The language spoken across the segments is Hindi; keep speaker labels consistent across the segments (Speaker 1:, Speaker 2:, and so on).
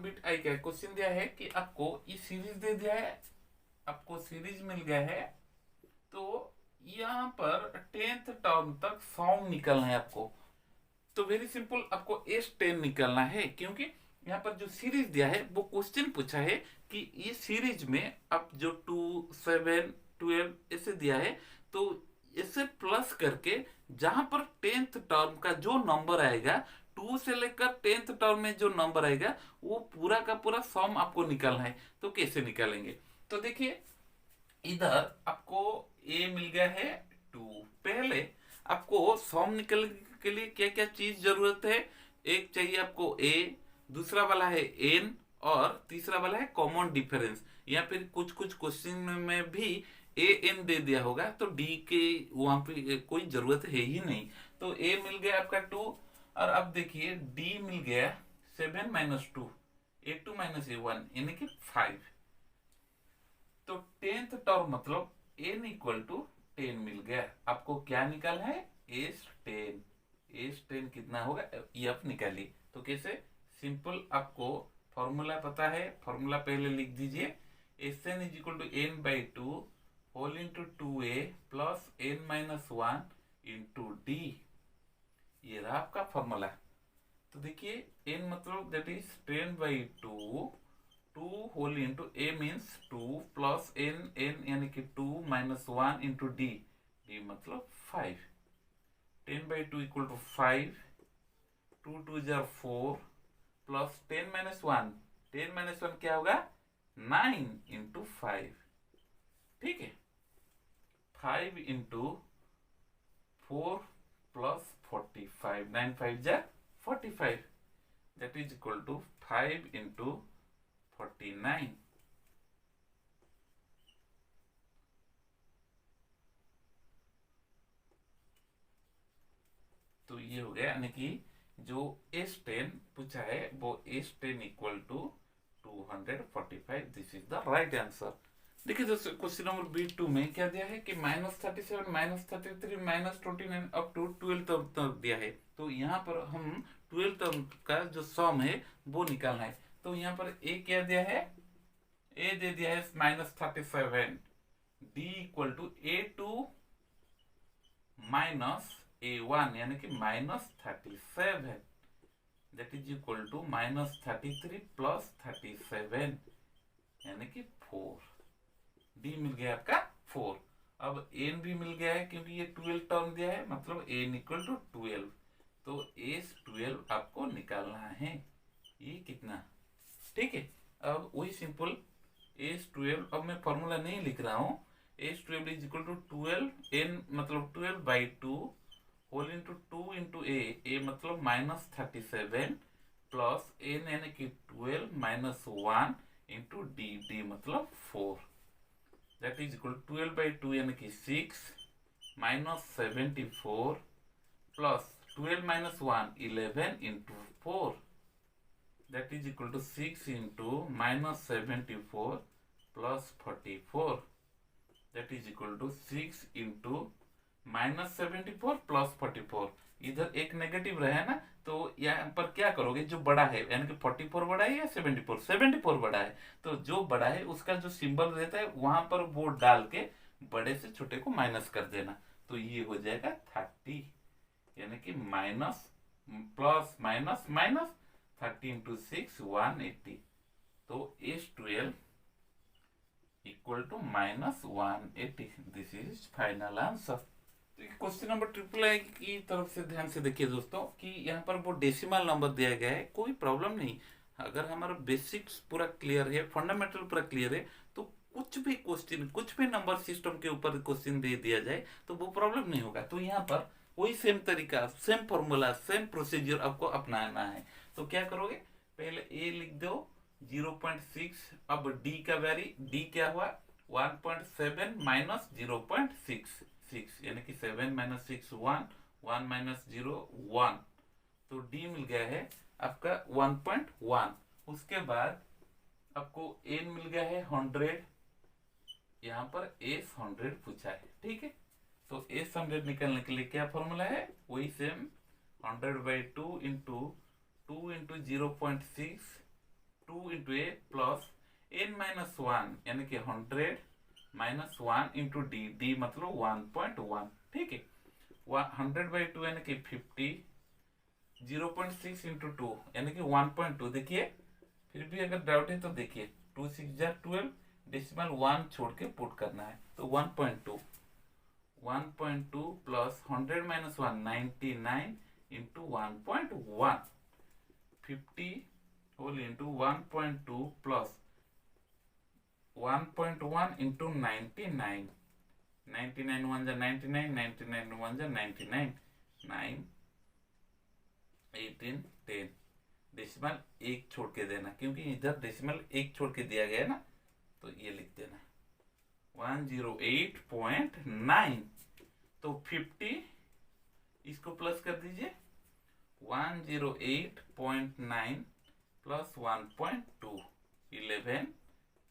Speaker 1: बिट आई का क्वेश्चन दिया है कि आपको ये सीरीज दे दिया है, आपको सीरीज मिल गया है। तो यहाँ पर 10th टर्म तक फॉर्म निकलना है आपको। तो वेरी सिंपल, आपको S10 निकलना है, क्योंकि यहाँ पर जो सीरीज दिया है वो क्वेश्चन पूछा है कि ये सीरीज में अब जो 2, 7, 12 ऐसे दिया है, तो इसे प्लस करके जहां पर 10th टर्म का जो नंबर आएगा, 2 से लेकर 10th टर्म में जो नंबर आएगा वो पूरा का पूरा सम आपको निकालना है। तो कैसे निकालेंगे? तो देखिए, इधर आपको ए मिल गया है 2। पहले आपको सम निकलने के लिए क्या क्या चीज जरूरत है? एक चाहिए आपको ए, दूसरा वाला है एन, और तीसरा वाला है कॉमन डिफरेंस। या फिर कुछ कुछ क्वेश्चन में भी ए एन दे दिया होगा, तो डी के वहां पे कोई जरूरत है ही नहीं। तो ए मिल गया आपका 2, और अब देखिए डी मिल गया 7 - 2, A2 - A1 यानी कि 5। तो 10th टर्म मतलब n = 10 मिल गया। आपको क्या निकालना है? S10। S10 कितना होगा? F निकालिए। तो कैसे? सिंपल, आपको फॉर्मूला पता है, फॉर्मूला पहले लिख दीजिए। Sn = n/2 whole into 2a plus n-1 into D. ये रहा आपका फॉर्मूला। तो देखिए, n मतलब that is 10/2, 2 whole into a means 2 plus n यानी कि 2 - 1 इंटू डी, डी मतलब 5। 10/2 = 5, 2 2 जार 4 प्लस 10 - 1, 10 - 1 क्या होगा? 9 इंटू 5। ठीक है, 5 इंटू 4 प्लस 45, 9 5 जार 45, that is equal to 5 into 49। तो ये हो गया, यानी कि जो S10 पूछा है वो S10 = 245। This is the right answer. देखिए दोस्तों, क्वेश्चन नंबर B2 में क्या दिया है कि -37, -33, -29 अप टू 12 तक दिया है। तो यहाँ पर हम 12 तक का जो सम है वो निकालना है। तो यहाँ पर ए क्या दिया है? ए दे दिया है -37, डी = A2 - A1 यानी कि -37, that is equal to -33 plus 37 यानी कि 4। डी मिल गया आपका 4। अब एन भी मिल गया है, क्योंकि ये 12 टर्म दिया है, मतलब एन = 12। तो S12 आपको निकालना है। ये कितना? ठीक है, अब वही सिंपल S12, अब मैं फॉर्मूला नहीं लिख रहा हूँ। S12 = 12, n मतलब 12/2 होल इंटू 2 इंटू ए मतलब -37 प्लस n यानी कि 12 - 1 इंटू डी, डी मतलब 4, दैट इज इक्वल 12/2 यानी कि 6 -74 plus 12 - 1 11 into 4, that is equal to 6 into -74 plus 44, that is equal to 6 into -74 plus 44। इधर एक नेगेटिव रहा है ना, तो यहाँ पर क्या करोगे? जो बड़ा है, यानी कि 44 बड़ा है या 74? 74 बड़ा है। तो जो बड़ा है उसका जो सिंबल रहता है वहां पर वो डाल के बड़े से छोटे को माइनस कर देना। तो ये हो जाएगा 30, यानी कि minus plus minus minus 30 into 6 180। तो S12 equal to -180। This is final answer. Question number triple की तरफ से ध्यान से देखिए दोस्तों, कि यहाँ पर वो डेसिमल नंबर दिया गया है, कोई प्रॉब्लम नहीं। अगर हमारा बेसिक्स पूरा क्लियर है, फंडामेंटल पूरा क्लियर है, तो कुछ भी क्वेश्चन, कुछ भी नंबर सिस्टम के ऊपर क्वेश्चन दे दिया जाए तो वो प्रॉब्लम नहीं होगा। तो यहाँ पर वही सेम तरीका, सेम फॉर्मूला, सेम प्रोसीजर आपको अपनाना है। तो क्या करोगे? पहले ए लिख दो 0.6। अब डी का वैरी, डी क्या हुआ? 1.7 माइनस 0.6, यानी कि 7 - 6 1, 1 - 0 1। तो डी मिल गया है आपका 1.1। उसके बाद आपको एन मिल गया है 100। यहाँ पर एस 100 पूछा है, ठीक है। तो एस 100 निकालने के लिए क्या फॉर्मूला है? वही same, 100/2 into 2 into 0.6, 2 into A plus n minus 1 यानी कि 100 माइनस 1 इंटू डी, डी मतलब 1.1, ठीक है। 100/2 यानी कि 50, 0.6 इंटू 2 यानी कि 1.2। देखिए फिर भी अगर डाउट है तो देखिए 2 6 जा 12, डेसिमल 1 छोड़ के पुट करना है तो 1.2 plus 100 minus 1 99 into 1.1, 50 whole into 1.2 plus 1.1 into 99, 99 1 जा 99, 99 1 जा 99, 9 18 10, डेसिमल एक छोड़ के देना क्योंकि इधर डेसिमल एक छोड़ के दिया गया है ना, तो ये लिख देना 108.9। तो 50 इसको प्लस कर दीजिए, 108.9 प्लस 1.2 11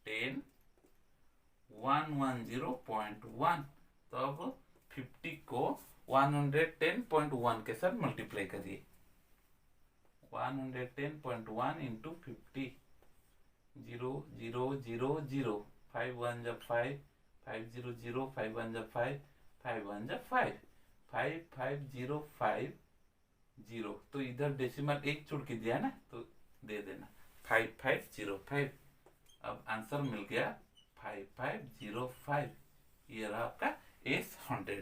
Speaker 1: 10 110.1। तो अब 50 को 110.1 के साथ मल्टीप्लाई करिए, 110.1 इंटू 50, 0 0 0 0, 5 1 जा 5, 5 0 0, 5 1 जा 5, 5 1 जा 5, 5 5 0 5 0। तो इधर डेसिमल एक छोड़ के दिया ना तो दे देना 5505। अब आंसर मिल गया 5505। ये रहा आपका S100,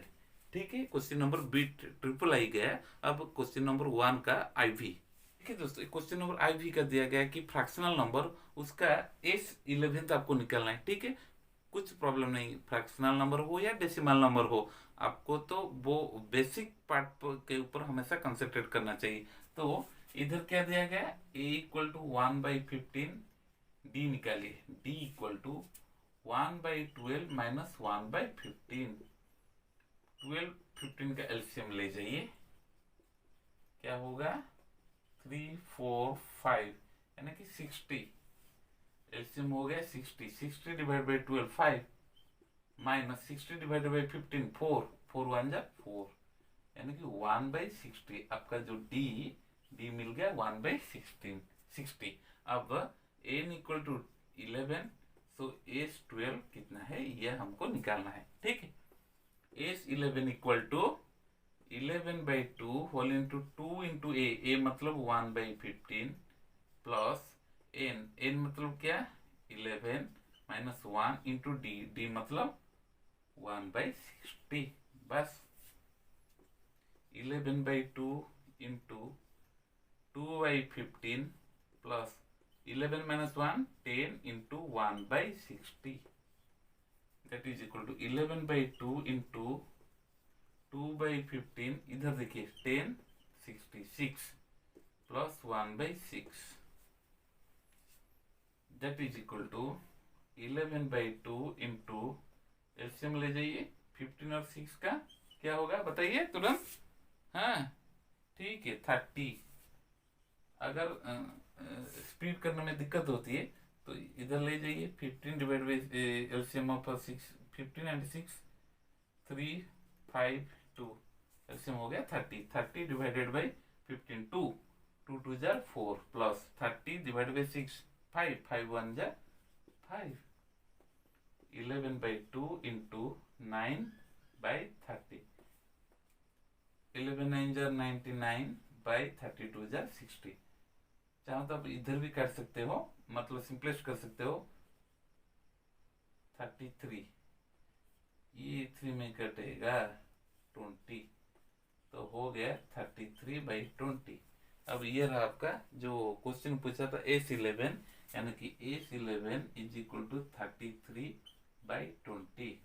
Speaker 1: ठीक है। Question number B triple I गया। अब क्वेश्चन नंबर 1 का IV, ठीक है दोस्तों। क्वेश्चन नंबर IV का दिया गया कि फ्रैक्शनल नंबर उसका S11 आपको निकालना है, ठीक है। कुछ प्रॉब्लम नहीं, फ्रैक्शनल नंबर हो या डेसिमल नंबर हो, आपको तो वो बेसिक पार्ट के ऊपर हमेशा कंसंट्रेट करना चाहिए। तो इधर क्या दिया गया, a इक्वल टू 1/15, d निकालिए, d इक्वल टू 1/12 माइनस 1/15, 12 15 का एलसीएम ले जाइए, क्या होगा 3 4 5 यानी कि 60, एलसीएम हो गया 60, 60 divide by 12 5 minus 60 divided by 15 4, 4 1 जा 4 यानी कि 1/60। आपका जो d मिल गया 1/16 60। अब n equal to 11, so S12 कितना है ये हमको निकालना है, ठीक है। S11 equal to 11/2 whole into 2 into a मतलब 1/15 प्लस n मतलब क्या 11 माइनस 1 इंटू d मतलब 1/60। बस 11/2 into 2/15 plus 11 minus 1 10 into 1/60, that is equal to 11/2 into 2/15, इधर देखिए 10 66 plus 1/6, that is equal to 11/2 into LCM ले जाइए 15 और 6 का क्या होगा बताइए तुरंत। हाँ ठीक है 30। अगर स्पीड करने में दिक्कत होती है तो इधर ले जाइए 15 divide by LCM of 6, 15 and 6 3 5 2, LCM हो गया 30, 30 डिवाइडेड बाई 15 2 2 2 जा 4 प्लस 30 डिवाइड बाई 6 5 5 1 जा 5, 11/2 इंटू 9/30, 11 9 जा 99/32 जा 60। चाहो तो आप इधर भी कर सकते हो, मतलब सिंपलेस्ट कर सकते हो 33, ये 3 में कटेगा 20, तो हो गया 33/20। अब ये रहा आपका जो क्वेश्चन पूछा था S11, यानी कि S11 इज इक्वल टू 33/20।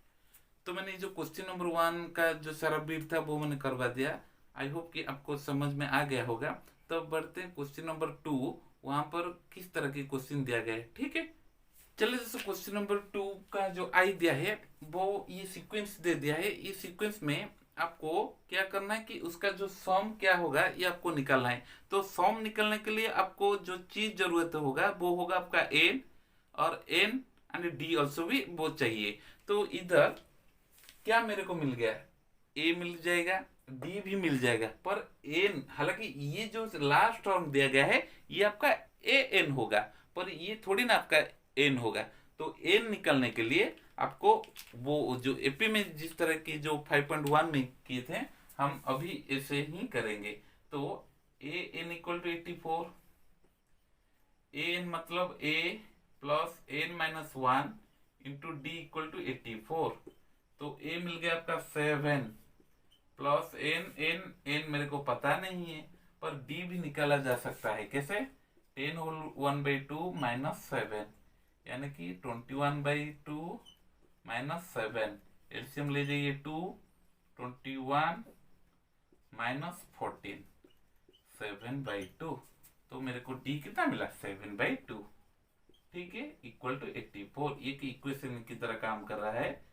Speaker 1: तो मैंने जो क्वेश्चन नंबर 1 का जो सारा बीट था वो मैंने करवा दिया। आई होप कि आपको समझ में आ गया होगा। तो बढ़ते हैं क्वेश्चन नंबर 2, वहां पर किस तरह के क्वेश्चन दिया गया है, ठीक है। चलिए दोस्तों क्वेश्चन नंबर 2 का जो आई दिया है वो ये सीक्वेंस दे दिया है। इस सीक्वेंस में आपको क्या करना है कि उसका जो सम क्या होगा ये आपको निकालना है। तो सम निकालने के लिए आपको जो चीज जरूरत होगा वो होगा आपका n, और n एंड d ऑल्सो भी वो चाहिए। तो इधर क्या मेरे को मिल गया, a मिल जाएगा, d भी मिल जाएगा, पर n, हालांकि ये जो लास्ट टर्म दिया गया है ये आपका an होगा, पर ये थोड़ी ना आपका एन होगा। तो एन निकलने के लिए आपको वो जो एपी में जिस तरह की जो 5.1 में किए थे हम अभी ऐसे ही करेंगे। तो a n equal to 84, a n मतलब a plus n minus 1 into d equal to 84। तो ए मिल गया आपका 7 प्लस एन एन एन मेरे को पता नहीं है, पर डी भी निकाला जा सकता है। कैसे? 10 होल 1/2 माइनस 7, यानी कि 21/2 माइनस 7। एलसीएम ले जाइए 2, 21 माइनस 14, 7/2। तो मेरे को डी कितना मिला? 7/2। ठीक है, इक्वल टू 84। ये इक्वेशन की तरह काम कर रहा है।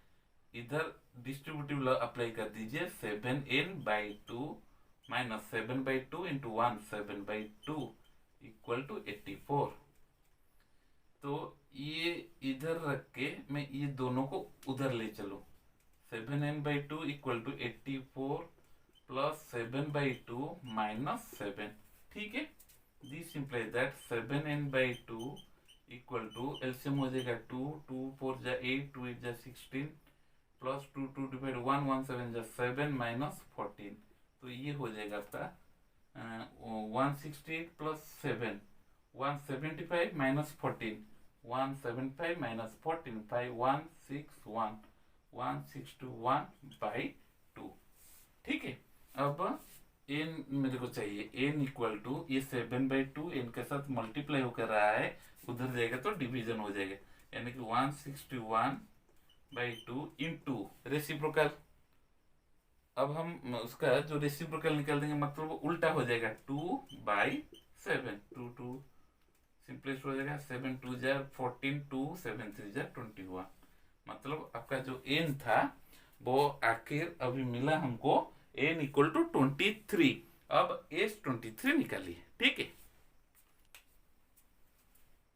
Speaker 1: इधर डिस्ट्रीब्यूटिव लॉ अप्लाई कर दीजिए। 7n/2 minus 7/2 into 1, 7/2 equal to 84। तो ये इधर रख के मैं ये दोनों को उधर ले चलूं। 7n/2 equal to 84 plus 7/2 minus 7। ठीक है, this implies that 7n/2 equal to LCM हो जाएगा 2, 2 4 जा 8, 2 8 जा 16 प्लस 2 2 डिवाइड 1 1 7 जा 7 माइनस 14। तो ये हो जाएगा आपका 168 प्लस 7, 175 माइनस 14, 175 माइनस 14, 5161, 1621/2। ठीक है, अब एन मेरे को चाहिए। एन इक्वल टू ये 7/2 एन के साथ मल्टीप्लाई होकर रहा है, उधर जाएगा तो डिवीजन हो जाएगा, यानी कि 161/2 इंटू रेसिप्रोकल। अब हम उसका जो रेसिप्रोकल निकाल देंगे, मतलब वो उल्टा हो जाएगा 2/7। 2 2 सिंपलेस्ट हो जाएगा, 7 2 जा 14, 2 7 3 जा 21। मतलब आपका जो एन था वो आखिर अभी मिला हमको एन इक्वल टू 23। अब S23 निकालिए। ठीक है,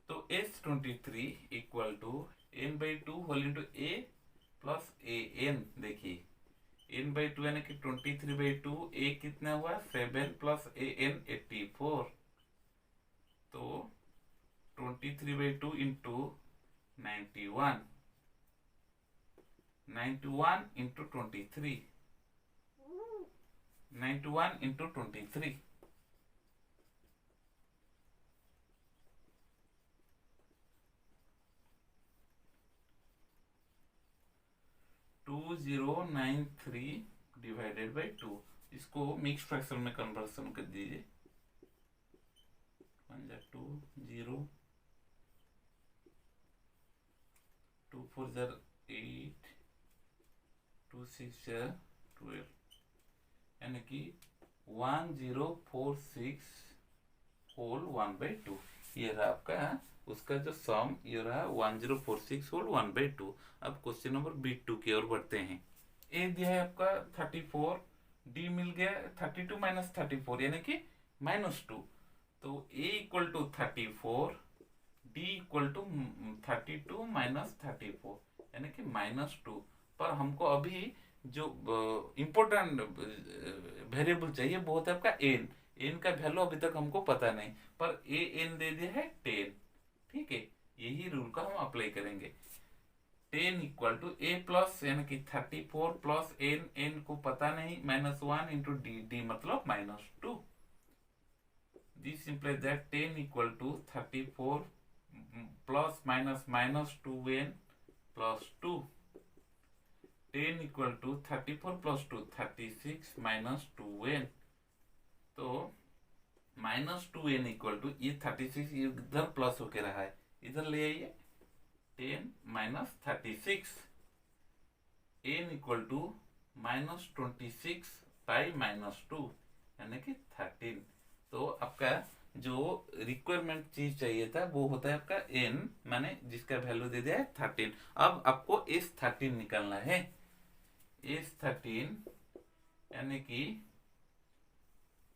Speaker 1: तो S23 equal to n/2 whole into A plus A N. देखिए n/2 यानी कि 23/2, ए कितना हुआ 7 प्लस ए एन 84। तो 23/2 into 91, 91 into 23, 91 into 23। 2093 divided by 2। इसको मिक्स फ्रैक्शन में कन्वर्सन कर दीजिए। 1 जा 2 0, 2 4 जा 8, 2 6 जा 12, यानी कि 1046 होल 1/2। ये रहा आपका उसका जो सम, ये रहा 1046 होल 1/2। अब क्वेश्चन नंबर B2 की ओर बढ़ते हैं। ए दिया है आपका 34, डी मिल गया 32 माइनस 34 यानी कि -2। तो a equal to 34, d equal to 32 minus 34 यानी कि -2। पर हमको अभी जो इम्पोर्टेंट वेरिएबल चाहिए वो होता है आपका एन। एन का वैल्यू अभी तक हमको पता नहीं, पर ए एन दे दिया है 10। ठीक है, यही रूल का हम अप्लाई करेंगे। 10 इक्वल टू ए प्लस यानी कि 34 प्लस एन, एन को पता नहीं, -1 इंटू डी, डी मतलब -2। This implies that 10 equal to 34 plus minus -2n plus 2। 10 equal to 34 plus 2 36 minus 2n। तो -2n इक्वल टू ये 36 इधर प्लस होके रहा है, इधर ले आइए 10 माइनस 36। n इक्वल टू -26/-2 यानी कि 13। तो आपका जो रिक्वायरमेंट चीज चाहिए था वो होता है आपका n, माने जिसका वैल्यू दे दिया है 13। अब आपको S13 निकालना है। S13 यानी कि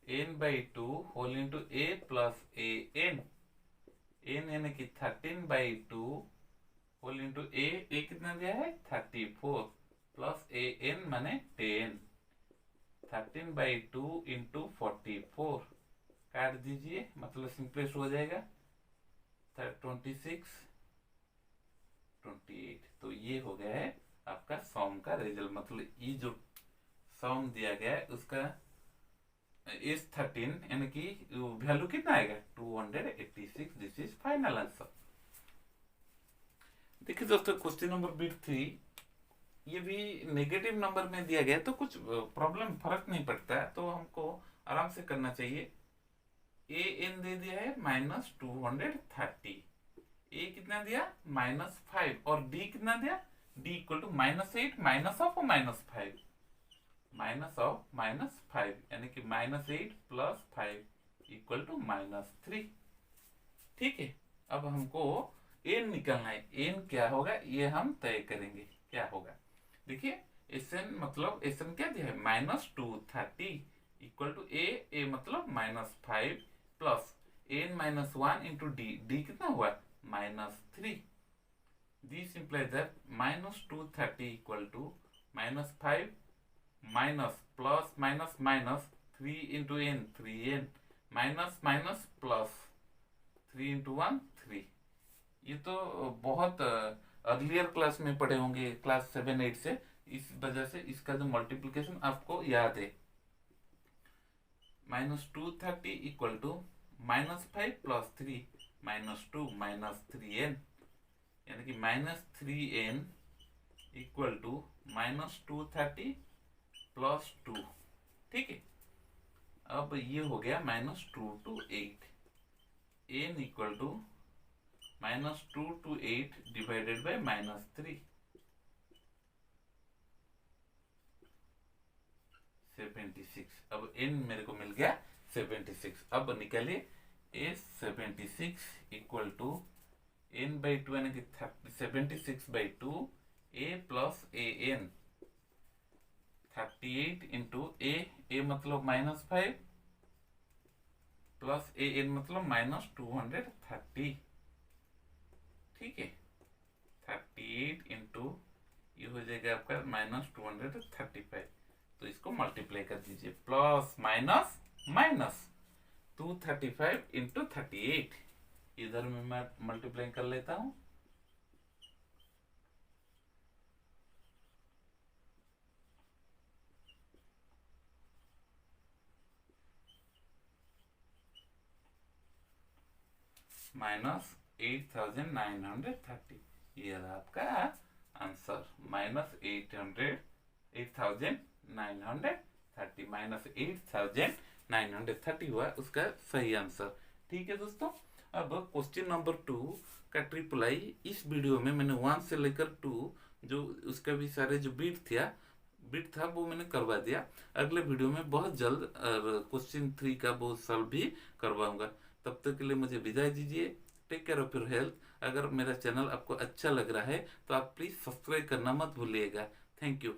Speaker 1: n/2 whole into A plus A N. N यानी कि 13/2 होल इंटू ए कितना दिया है 34 प्लस ए एन माने 10। 13/2 इंटू 44 काट दीजिए, मतलब सिंपलेस्ट हो जाएगा 26, 28। तो ये हो गया है आपका सॉम का रिजल्ट, मतलब ये जो सॉम दिया गया है उसका इस 13 यानी कि वैल्यू कितना आएगा 286। This is final answer. देखिए दोस्तों क्वेश्चन नंबर बीट 3 ये भी नेगेटिव नंबर में दिया गया तो कुछ प्रॉब्लम फर्क नहीं पड़ता है, तो हमको आराम से करना चाहिए। ए एन दे दिया है -230, ए कितना दिया -5 और डी कितना दिया D equal to -8 minus of -5 minus of -5 यानी कि -8 + 5 इक्वल टू -3। ठीक है, अब हमको एन निकालना है। एन क्या होगा ये हम तय करेंगे क्या होगा। देखिए एस एन मतलब एस एन क्या दिया है -230 इक्वल टू ए मतलब -5 plus n -1 into D, D कितना हुआ -3। This implies that -230 equal to -5 minus plus minus minus 3 into N 3n minus minus plus 3 into 1 3। ये तो बहुत अर्लियर क्लास में पढ़े होंगे क्लास 7-8 से, इस वजह से इसका जो मल्टीप्लिकेशन आपको याद है। -230 इक्वल टू -5 + 3 -2 -3n यानी कि -3n इक्वल टू -230 + 2। ठीक है, अब ये हो गया -2 to 8, n equal to -2 to 8 divided by -3 76। अब n मेरे को मिल गया 76। अब निकालिए ए 76 इक्वल टू n/2 यानी कि 76/2 a plus A n 38 into a मतलब -5 प्लस ए एन मतलब -230। ठीक है, 38 इंटू ये हो जाएगा आपका -235। तो इसको मल्टीप्लाई कर दीजिए, प्लस माइनस माइनस 235 इंटू 38। इधर में मैं मल्टीप्लाई कर लेता हूं, -8930। ये रहा आपका आंसर -8930 -8930 हुआ उसका सही आंसर। ठीक है दोस्तों, अब क्वेश्चन नंबर 2 का ट्रिपल आई इस वीडियो में मैंने 1 से लेकर 2 जो उसका भी सारे जो बिट था वो मैंने करवा दिया। अगले वीडियो में बहुत जल्द क्वेश्चन 3 का वो सॉल्व भी करवाऊंगा। तब तक के लिए मुझे विदाई दीजिए। Take care of your health. अगर मेरा चैनल आपको अच्छा लग रहा है तो आप प्लीज सब्सक्राइब करना मत भूलिएगा। Thank you.